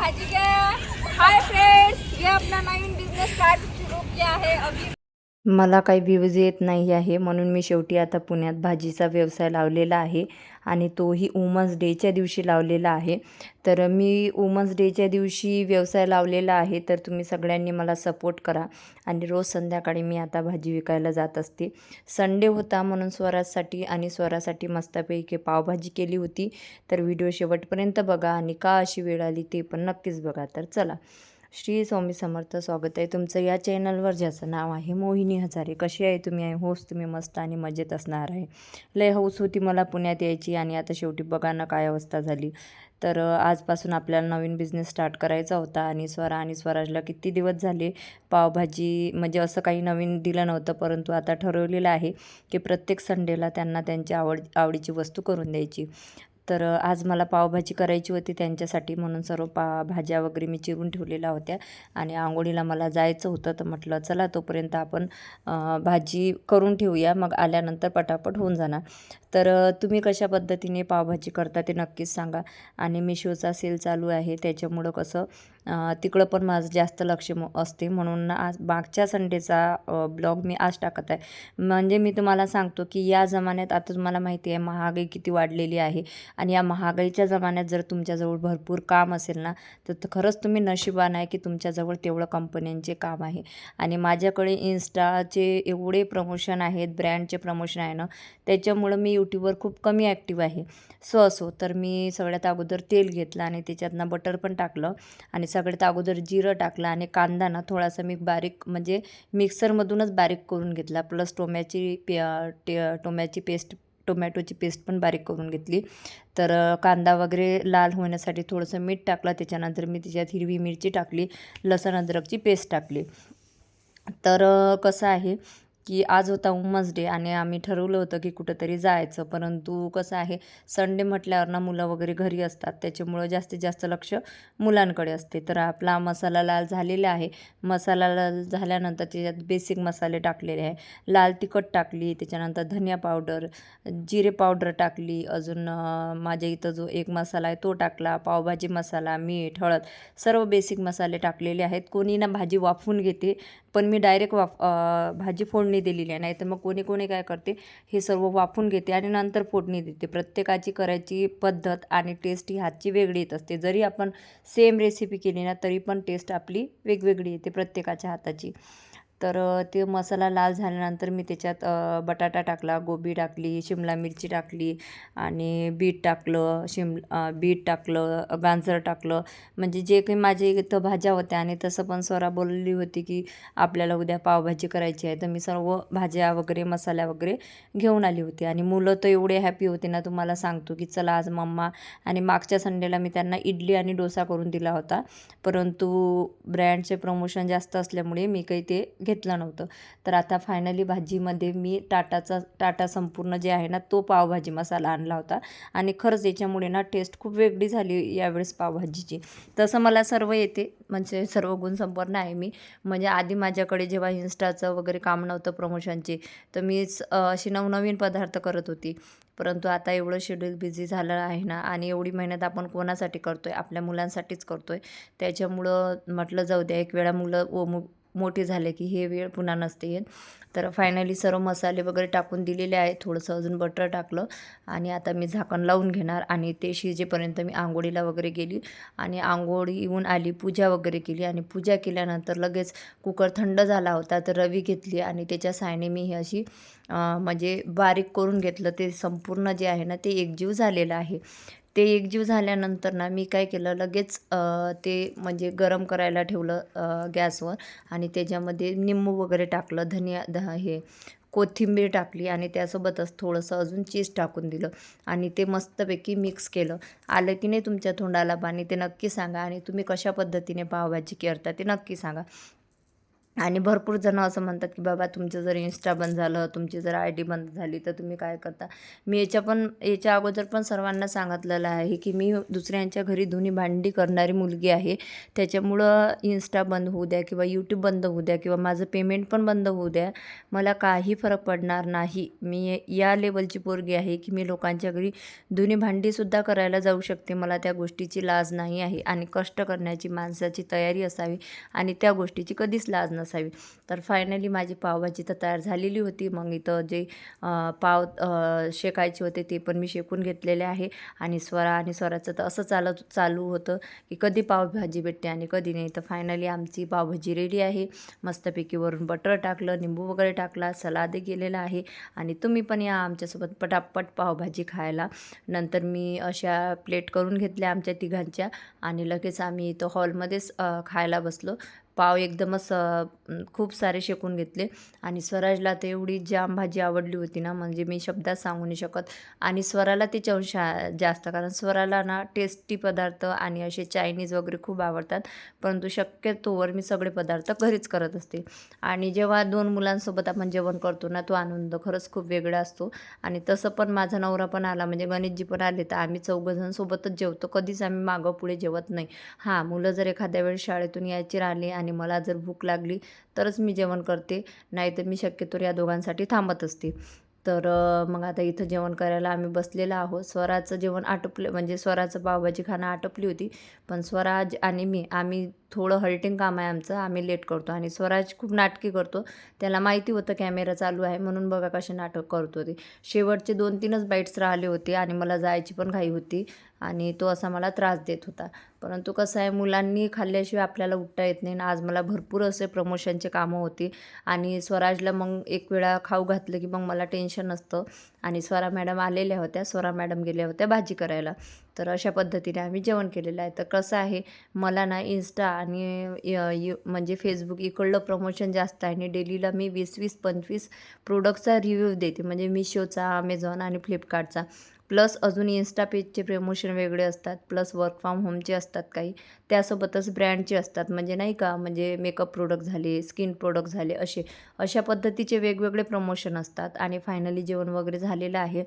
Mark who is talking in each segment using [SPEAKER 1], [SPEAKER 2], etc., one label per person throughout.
[SPEAKER 1] भाजी क्या। Hi friends, ये अपना नवीन बिजनेस स्टार्ट शुरू किया है अभी।
[SPEAKER 2] मला काही व्ह्यूज येत नाही आहे म्हणून मी शेवटी आता पुण्यात भाजीचा व्यवसाय लावलेला आहे आणि तोही वुमन्स डेच्या दिवशी लावलेला आहे. तर मी वुमन्स डेच्या दिवशी व्यवसाय लावलेला आहे, तर तुम्ही सगळ्यांनी मला सपोर्ट करा. आणि रोज संध्याकाळी मी आता भाजी विकायला जात असते. संडे होता म्हणून स्वरासाठी मस्तपैकी पावभाजी केली होती. तर व्हिडिओ शेवटपर्यंत बघा आणि का अशी वेळ आली ते पण नक्कीच बघा. तर चला, श्री स्वामी समर्थ. स्वागत आहे तुमचं या चॅनलवर, ज्याचं नाव आहे मोहिनी हजारे. कशी आहे तुम्ही? तुम्ही मस्त आणि मजेत असणार आहे. लय हौस होती मला पुण्यात यायची आणि आता शेवटी बघा ना काय अवस्था झाली. तर आजपासून आपल्याला नवीन बिझनेस स्टार्ट करायचा होता आणि स्वराजला किती दिवस झाले पावभाजी म्हणजे असं काही नवीन दिलं नव्हतं, परंतु आता ठरवलेलं आहे की प्रत्येक संडेला त्यांना त्यांच्या आवडीची वस्तू करून द्यायची. तर आज मला पावभाजी करायची होती त्यांच्यासाठी, म्हणून सर्व भाज्या वगैरे मी चिरून ठेवलेल्या होत्या आणि अंघोळीला मला जायचं होतं. तर म्हटलं चला तोपर्यंत आपण भाजी करून ठेवूया, मग आल्यानंतर पटापट होऊन जाणार. तर तुम्ही कशा पद्धतीने पावभाजी करता ते नक्कीच सांगा. आणि मिशोचा सेल चालू आहे, त्याच्यामुळं कसं तिकडं पण माझं जास्त लक्ष असते, म्हणून आज मागच्या संडेचा ब्लॉग मी आज टाकत आहे. म्हणजे मी तुम्हाला सांगतो की या जमान्यात आता तुम्हाला माहिती आहे महागाई किती वाढलेली आहे आणि या महागाईच्या जमान्यात जर तुमच्याजवळ भरपूर काम असेल ना, तर खरंच तुम्ही नशिबान आहे की तुमच्याजवळ तेवढं कंपन्यांचे काम आहे. आणि माझ्याकडे इन्स्टाचे एवढे प्रमोशन आहेत, ब्रँडचे प्रमोशन आहे ना, त्याच्यामुळं मी यूट्यूबवर खूप कमी ॲक्टिव्ह आहे. असो तर मी सगळ्यात अगोदर तेल घेतलं आणि त्याच्यातनं बटर पण टाकलं आणि सगळ्यात अगोदर जिरं टाकलं आणि कांदा ना थोडासा मी बारीक म्हणजे मिक्सरमधूनच बारीक करून घेतला, प्लस टोमॅटोची पेस्ट पण बारीक करून घेतली. तर कांदा वगैरे लाल होण्यासाठी थोडंसं मीठ टाकलं. त्याच्यानंतर मी त्याच्यात हिरवी मिरची टाकली, लसूण अद्रकची पेस्ट टाकली. तर कसं आहे की आज होता वुमन्स डे आणि आम्ही ठरवलं होतं की कुठंतरी जायचं, परंतु कसं आहे संडे म्हटल्यावर ना मुलं वगैरे घरी असतात, त्याच्यामुळं जास्तीत जास्त लक्ष मुलांकडे असते. तर आपला मसाला लाल झालेला आहे. मसाला लाल झाल्यानंतर त्याच्यात बेसिक मसाले टाकलेले आहे. लाल तिखट टाकली, त्याच्यानंतर धनिया पावडर, जिरे पावडर टाकली, अजून माझ्या इथं जो एक मसाला आहे तो टाकला, पावभाजी मसाला, मीठ, हळद, सर्व बेसिक मसाले टाकलेले आहेत. कोणी ना भाजी वाफवून घेते, पण मी डायरेक्ट भाजी फोडणी दिलेली आहे. नाही तर मग कोणी कोणी काय करते, हे सर्व वाफवून घेते आणि नंतर फोडणी देते. प्रत्येकाची करायची पद्धत आणि टेस्ट ही हातची वेगळी येत असते. जरी आपण सेम रेसिपी केली ना तरी पण टेस्ट आपली वेगवेगळी येते प्रत्येकाच्या हाताची. तर ते मसाला लाल झाल्यानंतर मी त्याच्यात बटाटा टाकला, गोबी टाकली, शिमला मिरची टाकली आणि बीट टाकलं, गाजर टाकलं. म्हणजे जे काही माझे इथं भाज्या होत्या आणि तसं पण स्वरा बोलली होती की आपल्याला उद्या पावभाजी करायची आहे, तर मी सर्व भाज्या वगैरे मसाल्या वगैरे घेऊन आली होती. आणि मुलं तर एवढे हॅपी होते ना, तुम्हाला सांगतो की चला आज मम्मा. आणि मागच्या संडेला मी त्यांना इडली आणि डोसा करून दिला होता, परंतु ब्रँडचे प्रमोशन जास्त असल्यामुळे मी काही ते घेतलं नव्हतं. तर आता फायनली भाजीमध्ये मी टाटा संपूर्ण जे आहे ना तो पावभाजी मसाला आणला होता आणि खरंच याच्यामुळे ना टेस्ट खूप वेगळी झाली यावेळेस पावभाजीची. तसं मला सर्व येते, म्हणजे सर्व गुणसंपन्न आहे मी. म्हणजे आधी माझ्याकडे जेव्हा इन्स्टाचं वगैरे काम नव्हतं प्रमोशनचे, तर मीच अशी नवनवीन पदार्थ करत होती. परंतु आता एवढं शेड्यूल बिझी झालं आहे ना, आणि एवढी मेहनत आपण कोणासाठी करतो आहे? आपल्या मुलांसाठीच करतो आहे. त्याच्यामुळं म्हटलं जाऊ द्या, एक वेळा मुलं मोठे झाले की हे वेळ पुन्हा नसते येत. तर फायनली सर्व मसाले वगैरे टाकून दिलेले आहे, थोडंसं अजून बटर टाकलं आणि आता मी झाकण लावून घेणार आणि ते शिजेपर्यंत मी आंघोळीला वगैरे गेली. आणि आंघोळी येऊन आली, पूजा वगैरे केली आणि पूजा केल्यानंतर लगेच कुकर थंड झाला होता, तर रवी घेतली आणि त्याच्या साहाय्याने मी ही अशी म्हणजे बारीक करून घेतलं. ते संपूर्ण जे आहे ना ते एकजीव झालेलं आहे. ते एकजीव झाल्यानंतर ना मी काय केलं, लगेच ते म्हणजे गरम करायला ठेवलं गॅसवर आणि त्याच्यामध्ये निंबू वगैरे टाकलं, हे कोथिंबीर टाकली आणि त्यासोबतच थोडंसं अजून चीज टाकून दिलं आणि ते मस्तपैकी मिक्स केलं. आलं की नाही तुमच्या तोंडाला पाणी ते नक्की सांगा आणि तुम्ही कशा पद्धतीने पावभाजी करता ते नक्की सांगा. आणि भरपूर जण असं म्हणतात की बाबा तुमचं जर इन्स्टा बंद झालं, तुमची जर आय डी बंद झाली तर तुम्ही काय करता. मी याच्या अगोदर पण सर्वांना सांगितलेलं आहे की मी दुसऱ्यांच्या घरी धुणी भांडी करणारी मुलगी आहे. त्याच्यामुळं इन्स्टा बंद होऊ द्या किंवा यूट्यूब बंद होऊ द्या किंवा माझं पेमेंट पण बंद होऊ द्या, मला काही फरक पडणार नाही. मी या लेवलची पोरगी आहे की मी लोकांच्या घरी धुणी भांडीसुद्धा करायला जाऊ शकते. मला त्या गोष्टीची लाज नाही आहे आणि कष्ट करण्याची माणसाची तयारी असावी आणि त्या गोष्टीची कधीच लाज नसावी. तर फायनली माझी पावभाजी तर तयार झालेली होती. मग इथं जे पाव शेकायचे होते ते पण मी शेकून घेतलेले आहे. आणि स्वराचं तर असं चालू होतं की कधी पावभाजी भेटते आणि कधी नाही. तर फायनली आमची पावभाजी रेडी आहे. मस्तपैकी वरून बटर टाकलं, निंबू वगैरे टाकला, सलादही केलेला आहे. आणि तुम्ही पण या आमच्यासोबत पटापट पावभाजी खायला. नंतर मी अशा प्लेट करून घेतल्या आमच्या तिघांच्या आणि लगेच आम्ही इथं हॉलमध्येच खायला बसलो. पाव एकदमच खूप सारे शेकून घेतले. आणि स्वराजला तर एवढी जाम भाजी आवडली होती ना, म्हणजे मी शब्दात सांगू नाही शकत. आणि स्वराला ती जास्त, कारण स्वराला ना टेस्टी पदार्थ आणि असे चायनीज वगैरे खूप आवडतात. परंतु शक्यतोवर मी सगळे पदार्थ घरीच करत असते. आणि जेव्हा 2 मुलांसोबत आपण जेवण करतो ना, तो आनंद खरंच खूप वेगळा असतो. आणि तसं पण माझा नवरा पण आला, म्हणजे गणेशजी पण आले, तर आम्ही 4 जण सोबतच जेवतो. कधीच आम्ही मागं पुढे जेवत नाही. हां, मुलं जर एखाद्या वेळेस शाळेतून यायची राहिली आणि मला जर भूक लागली तरच मी जेवण करते, नाहीतर मी शक्यतो या दोघांसाठी थांबत असते. तर मग आता इथं जेवण करायला आम्ही बसलेलो आहोत. स्वराचं जेवण आटोपलं, म्हणजे स्वराचं पावभाजी खाणं आटोपली होती. पण स्वराज आणि आम्ही थोडं हल्टिंग काम आहे आमचं, आम्ही लेट करतो. आणि स्वराज खूप नाटकी करतो. त्याला माहिती होतं कॅमेरा चालू आहे म्हणून बघा कसे नाटक करतो ते. शेवटचे 2-3च बाईट्स राहिले होते आणि मला जायची पण घाई होती आणि तो असा मला त्रास देत होता. परंतु कसं आहे, मुलांनी खाल्ल्याशिवाय आपल्याला उठता येत नाही. आज मला भरपूर असे प्रमोशनचे कामं होती आणि स्वराजला मग एक वेळा खाऊ घातलं की मग मला टेन्शन नसतं. आणि स्वरा मॅडम आलेल्या होत्या, स्वरा मॅडम गेल्या होत्या भाजी करायला. तर अशा पद्धतीने आम्ही जेवण केलेलं आहे. तर कसं आहे, मला ना इन्स्टा आणि म्हणजे फेसबुक इकडलं प्रमोशन जास्त आहे. आणि डेलीला मी 20-25 प्रोडक्टचा रिव्ह्यू देते, म्हणजे मिशोचा, अमेझॉन आणि फ्लिपकार्टचा. प्लस अजून इन्स्टा पेजचे प्रमोशन वेगळे असतात, प्लस वर्क फ्रॉम होमचे असतात काही, त्यासोबतच ब्रँडचे असतात, म्हणजे नाही का, म्हणजे मेकअप प्रोडक्ट झाले, स्किन प्रोडक्ट झाले, अशा पद्धतीचे वेगवेगळे प्रमोशन असतात. आणि फायनली जेवण वगैरे झालेलं आहे.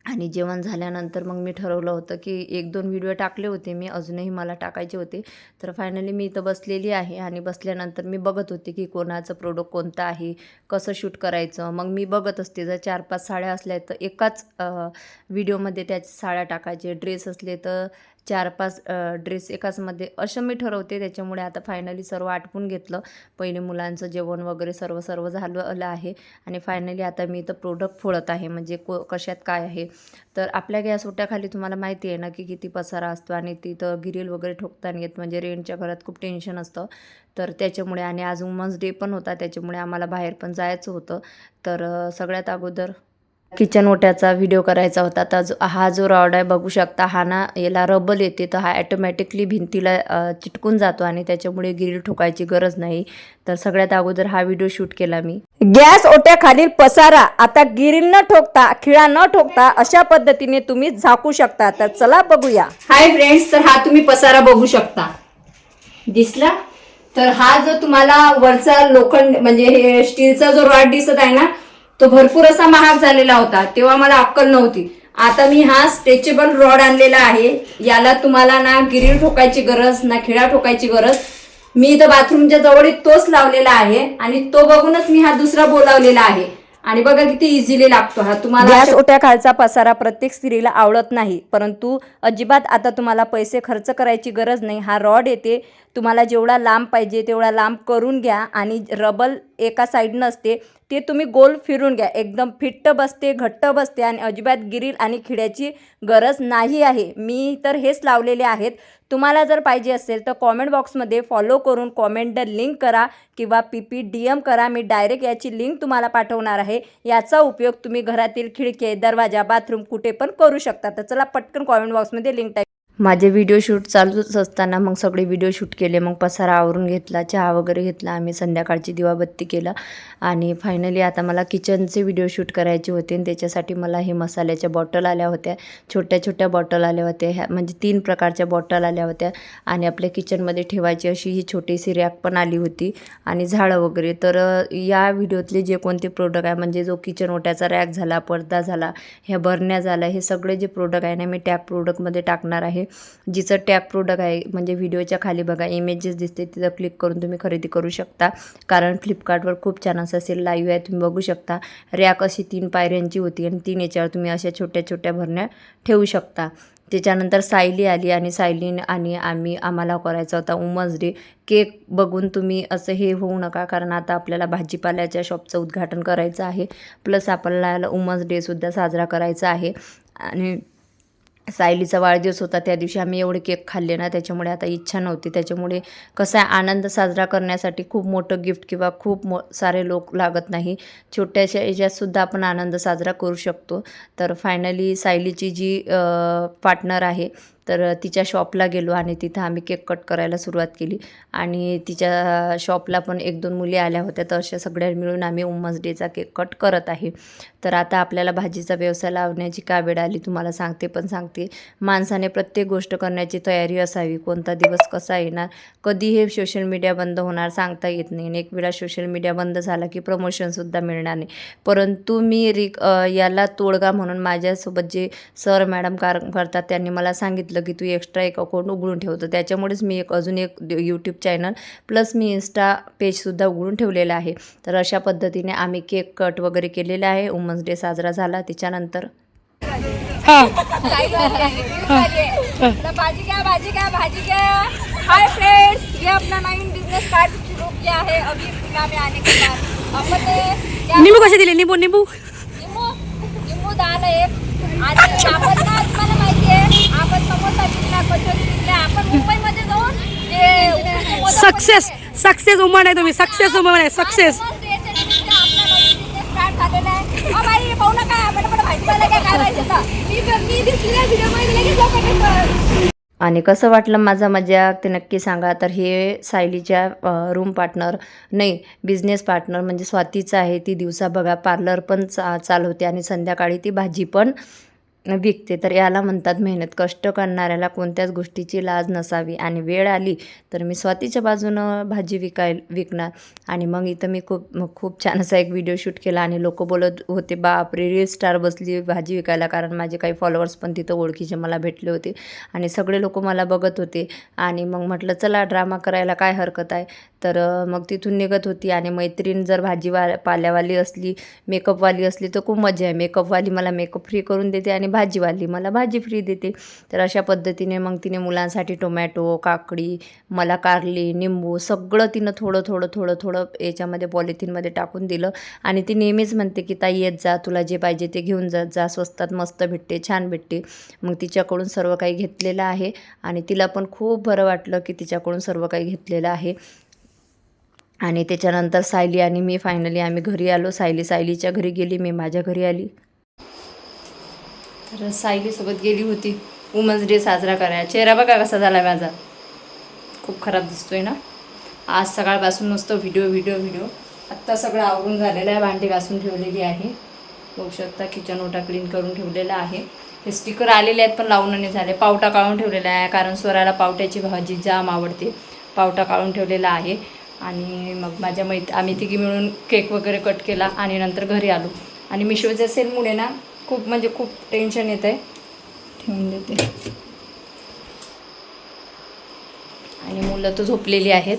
[SPEAKER 2] आणि जेवण झाल्यानंतर मग मी ठरवलं होतं की 1-2 व्हिडिओ टाकले होते मी, अजूनही मला टाकायचे होते. तर फायनली मी इथं बसलेली आहे आणि बसल्यानंतर मी बघत होते की कोणाचं प्रोडक्ट कोणतं आहे, कसं शूट करायचं. मग मी बघत असते, जर 4-5 साड्या असल्या तर एकाच व्हिडिओमध्ये त्याच्या साड्या टाकायचे, ड्रेस असले तर 4-5 ड्रेस एकाचमध्ये, असं मी ठरवते. त्याच्यामुळे आता फायनली सर्व आटपून घेतलं. पहिले मुलांचं जेवण वगैरे सर्व झालं आहे. आणि फायनली आता मी इथं प्रोडक्ट फोडत आहे, म्हणजे कशात काय आहे. तर आपल्या गॅस ओट्याखाली तुम्हाला माहिती आहे ना की किती पसारा असतो आणि तिथं गिरील वगैरे ठोकता नाही येत, म्हणजे रेंटच्या घरात खूप टेन्शन असतं. तर त्याच्यामुळे, आणि आज वुमन्स डे पण होता, त्याच्यामुळे आम्हाला बाहेर पण जायचं होतं. तर सगळ्यात अगोदर किचन ओट्याचा व्हिडिओ करायचा होता. तर हा जो रॉड आहे बघू शकता, हा ना याला रबल येते, तर हा ॲटोमॅटिकली भिंतीला चिटकून जातो आणि त्याच्यामुळे गिरील ठोकायची गरज नाही. तर सगळ्यात अगोदर हा व्हिडिओ शूट केला मी.
[SPEAKER 1] गॅस ओट्याखालील पसारा आता गिरील न ठोकता, खिळा न ठोकता अशा पद्धतीने तुम्ही झाकू शकता. तर चला बघूया.
[SPEAKER 2] हाय फ्रेंड्स, तर हा तुम्ही पसारा बघू शकता, दिसला. तर हा जो तुम्हाला वरचा लोखंड, म्हणजे हे स्टीलचा जो रॉड दिसत आहे ना, तो भरपूर असा महाग झालेला होता, तेव्हा मला अक्कल नव्हती. आता मी हा स्ट्रेचेबल रॉड आणलेला आहे. याला तुम्हाला ना गिरील ठोकायची गरज ना खिळा ठोकायची गरज. मी इथं बाथरूमच्या जवळ तोच लावलेला आहे आणि तो बघूनच मी हा दुसरा बोलावलेला आहे. आणि बघा किती इझिली लागतो हा. तुम्हाला
[SPEAKER 1] गॅस ओट्याखालचा पसारा प्रत्येक स्त्रीला आवडत नाही, परंतु अजिबात आता तुम्हाला पैसे खर्च करायची गरज नाही. हा रॉड येते, तुम्हाला जेवढा लांब पाहिजे तेवढा लांब करून घ्या. आणि रबल एका साईडनं असते, ते तुम्ही गोल फिरून घ्या, एकदम फिट्ट बसते, घट्ट बसते आणि अजिबात गिरील आणि खिळ्याची गरज नाही आहे. मी तर हेच लावलेले आहेत. तुम्हाला जर पाहिजे असेल तर कॉमेंट बॉक्समध्ये फॉलो करून कॉमेंट लिंक करा किंवा DM करा. मी डायरेक्ट याची लिंक तुम्हाला पाठवणार आहे. याचा उपयोग तुम्ही घरातील खिडकी, दरवाजा, बाथरूम कुठे पण करू शकता. तर चला पटकन कॉमेंट बॉक्समध्ये लिंक टाईप.
[SPEAKER 2] माझे व्हिडिओ शूट चालूच असताना मग सगळे व्हिडिओ शूट केले, मग पसारा आवरून घेतला, चहा वगैरे घेतला, आम्ही संध्याकाळची दिवाबत्ती केला आणि फायनली आता मला किचनचे व्हिडिओ शूट करायचे होते आणि त्याच्यासाठी मला हे मसाल्याच्या बॉटल आल्या होत्या, छोट्या छोट्या बॉटल आल्या होत्या, ह्या म्हणजे 3 प्रकारच्या बॉटल आल्या होत्या आणि आपल्या किचनमध्ये ठेवायची अशी ही छोटीशी रॅक पण आली होती आणि झाडं वगैरे. तर या व्हिडिओतले जे कोणते प्रोडक्ट आहे म्हणजे जो किचन ओट्याचा रॅक झाला, पडदा झाला, ह्या बरण्या झाला, हे सगळे जे प्रोडक्ट आहे ना मी टॅग प्रोडक्टमध्ये टाकणार आहे. जिचं टॅग प्रोडक्ट आहे म्हणजे व्हिडिओच्या खाली बघा इमेजेस दिसते, तिथं क्लिक करून तुम्ही खरेदी करू शकता. कारण फ्लिपकार्टवर खूप छान असं सेल लाईव्ह आहे, तुम्ही बघू शकता. रॅक अशी 3 पायऱ्यांची होती आणि 3 याच्यावर तुम्ही अशा छोट्या छोट्या भरण्या ठेवू शकता. त्याच्यानंतर सायली आली आणि सायली आणि आम्हाला करायचा होता वुमन्स डे. केक बघून तुम्ही असं हे होऊ नका, कारण आता आपल्याला भाजीपाल्याच्या शॉपचं उद्घाटन करायचं आहे, प्लस आपल्याला वुमन्स डेसुद्धा साजरा करायचा आहे. आणि सायलीचा वाढदिवस होता, त्या दिवशी आम्ही एवढे केक खाल्ले ना, त्याच्यामुळे आता इच्छा नव्हती. त्याच्यामुळे कसं आहे, आनंद साजरा करण्यासाठी खूप मोठं गिफ्ट किंवा खूप सारे लोक लागत नाही, छोट्याशा याच्यातसुद्धा आपण आनंद साजरा करू शकतो. तर फायनली सायलीची जी पार्टनर आहे तर तिच्या शॉपला गेलो आणि तिथं आम्ही केक कट करायला सुरुवात केली आणि तिच्या शॉपला पण 1-2 मुली आल्या होत्या. तर अशा सगळ्या मिळून आम्ही वुमन्स डेचा केक कट करत आहे. तर आता आपल्याला भाजीचा व्यवसाय लावण्याची का वेळ आली तुम्हाला सांगते. माणसाने प्रत्येक गोष्ट करण्याची तयारी असावी. कोणता दिवस कसा येणार, कधी हे सोशल मीडिया बंद होणार सांगता येत नाही. आणि एक वेळा सोशल मीडिया बंद झाला की प्रमोशनसुद्धा मिळणार नाही. परंतु मी याला तोडगा म्हणून माझ्यासोबत जे सर मॅडम काम करतात त्यांनी मला सांगितलं की तू एक्स्ट्रा एक अकाउंट उघडून ठेवतो. त्याच्यामुळेच मी अजून एक यूट्यूब चॅनल प्लस मी इंस्टा पेजसुद्धा उघडून ठेवलेलं आहे. तर अशा पद्धतीने आम्ही केक कट वगैरे केलेला आहे. वुमन्स डे साजरा झाला. त्याच्यानंतर
[SPEAKER 3] भाजी क्या हाय फ्रेंड्स, ये अपना नवीन बिजनेस स्टार्ट शुरू किया है अभी पुणे में आने के बाद. आपण
[SPEAKER 4] निंबू कसे दिले? निंबू
[SPEAKER 3] निंबू दाल आहे. आणि आपण ना तुम्हाला माहिती आहे आपण समोसा विकला, कचोरी विकल्या, आपण मुंबईमध्ये जाऊन ते
[SPEAKER 4] सक्सेस वुमन आहे तुम्ही, सक्सेस वुमन आहे, सक्सेस.
[SPEAKER 3] स्टार्ट झालेला आहे. बाई पाहू नका आपण भाजीपाला काय पाहिजे का मी दिसलेल्या व्हिडिओमध्ये लगेच
[SPEAKER 2] आणि कसं वाटलं माझा मजाक ते नक्की सांगा. तर हे सायलीच्या रूम पार्टनर नाही बिझनेस पार्टनर म्हणजे स्वातीचं आहे. ती दिवसा बघा पार्लर पण चालवते आणि संध्याकाळी ती भाजी पण विकते. तर याला म्हणतात मेहनत. कष्ट करणाऱ्याला कोणत्याच गोष्टीची लाज नसावी आणि वेळ आली तर मी स्वातीच्या बाजूनं भाजी विकणार. आणि मग इथं मी खूप छान असा एक व्हिडिओ शूट केला आणि लोक बोलत होते बापरे रील स्टार बसली भाजी विकायला. कारण माझे काही फॉलोअर्स पण तिथं ओळखीचे मला भेटले होते आणि सगळे लोक मला बघत होते. आणि मग म्हटलं चला ड्रामा करायला काय हरकत आहे. तर मग तिथून निघत होती आणि मैत्रीण जर पाल्यावाली असली, मेकअपवाली असली तर खूप मजा आहे. मेकअपवाली मला मेकअप फ्री करून देते आणि भाजीवाली मला भाजी फ्री देते. तर अशा पद्धतीने मग तिने मुलांसाठी टोमॅटो, काकडी, मला कारली, निंबू सगळं तिनं थोडं याच्यामध्ये पॉलिथिनमध्ये टाकून दिलं. आणि ती नेहमीच म्हणते की ताई येत जा, तुला जे पाहिजे ते घेऊन जा, स्वस्तात मस्त भेटते, छान भेटते. मग तिच्याकडून सर्व काही घेतलेलं आहे आणि तिला पण खूप बरं वाटलं की तिच्याकडून सर्व काही घेतलेलं आहे. आणि त्याच्यानंतर सायली आणि मी फायनली आम्ही घरी आलो. सायलीच्या घरी गेली, मी माझ्या घरी आली. तर सायलीसोबत गेली होती वुमन्स डे साजरा करायला. चेहरा बघा कसा झाला माझा, खूप खराब दिसतोय ना. आज सकाळपासून नुसतं व्हिडिओ. आत्ता सगळं आवरून झालेलं आहे, भांडी घासून ठेवलेली आहे. बघू शकता किचन ओटा क्लीन करून ठेवलेला आहे. हे स्टिकर आलेले आहेत पण लावून नाही झाले. पावटा काढून ठेवलेला आहे कारण स्वराला पावट्याची भाजी जाम आवडते. पावटा काढून ठेवलेला आहे. आणि मग आम्ही तिघी मिळून केक वगैरे कट केला आणि नंतर घरी आलो. आणि मिशोच्या सेलमुळे ना खूप टेन्शन येत आहे. ठेवून देते. आणि मुलं तर झोपलेली आहेत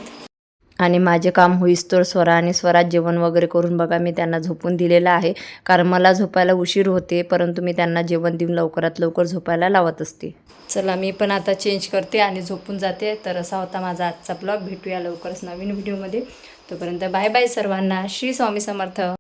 [SPEAKER 2] आणि माझे काम होईस्तोवर स्वरात जेवण वगैरे करून बघा मी त्यांना झोपून दिलेलं आहे. कारण मला झोपायला उशीर होते परंतु मी त्यांना जेवण देऊन लवकरात लवकर झोपायला लावत असते. चला मी पण आता चेंज करते आणि झोपून जाते. तर असा होता माझा आजचा ब्लॉग. भेटूया लवकरच नवीन व्हिडिओमध्ये. तोपर्यंत बाय बाय सर्वांना. श्री स्वामी समर्थ.